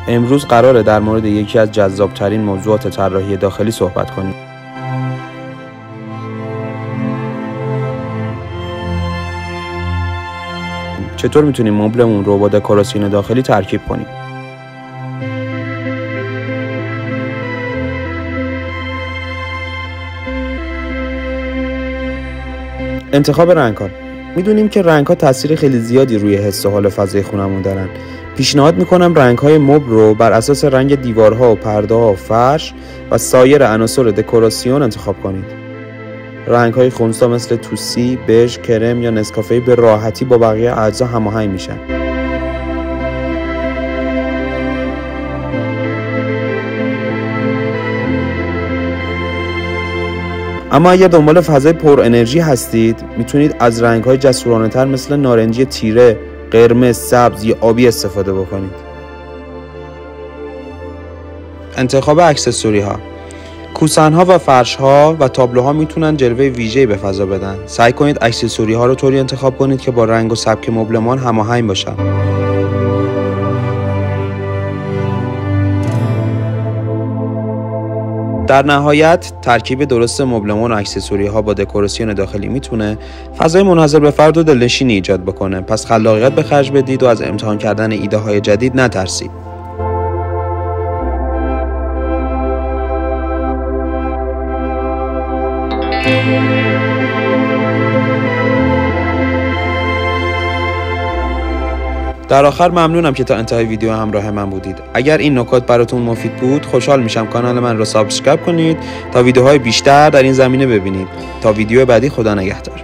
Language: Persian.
امروز قراره در مورد یکی از جذابترین موضوعات طراحی داخلی صحبت کنیم. چطور میتونیم مبلمون رو با دکوراسیون داخلی ترکیب کنیم؟ انتخاب رنگ‌ها. میدونیم که رنگ‌ها تاثیر خیلی زیادی روی حس و حال فضای خونمون دارن. پیشنهاد میکنم رنگ‌های مبل رو بر اساس رنگ دیوارها و پرده‌ها و فرش و سایر عناصر دکوراسیون انتخاب کنید. رنگ‌های خنثی مثل توسی، بژ، کرم یا نسکافه به راحتی با بقیه اجزا هماهنگ میشن. اما اگر دنبال فضای پر انرژی هستید، میتونید از رنگ‌های جسورانه‌تر مثل نارنجی تیره، قرمز، سبز یا آبی استفاده بکنید. انتخاب اکسسوری‌ها. کوسن‌ها و فرش‌ها و تابلوها میتونن جلوه ویژه‌ای به فضا بدن. سعی کنید اکسسوری‌ها رو طوری انتخاب کنید که با رنگ و سبک مبلمان هماهنگ باشن. در نهایت ترکیب درست مبلمان و اکسسوری‌ها با دکوراسیون داخلی میتونه فضای منحصر به فرد و دلنشینی ایجاد بکنه. پس خلاقیت به خرج بدید و از امتحان کردن ایده‌های جدید نترسید. در آخر ممنونم که تا انتهای ویدیو همراه من بودید. اگر این نکات براتون مفید بود، خوشحال میشم کانال من رو سابسکرایب کنید تا ویدیوهای بیشتر در این زمینه ببینید. تا ویدیو بعدی، خدا نگهدار.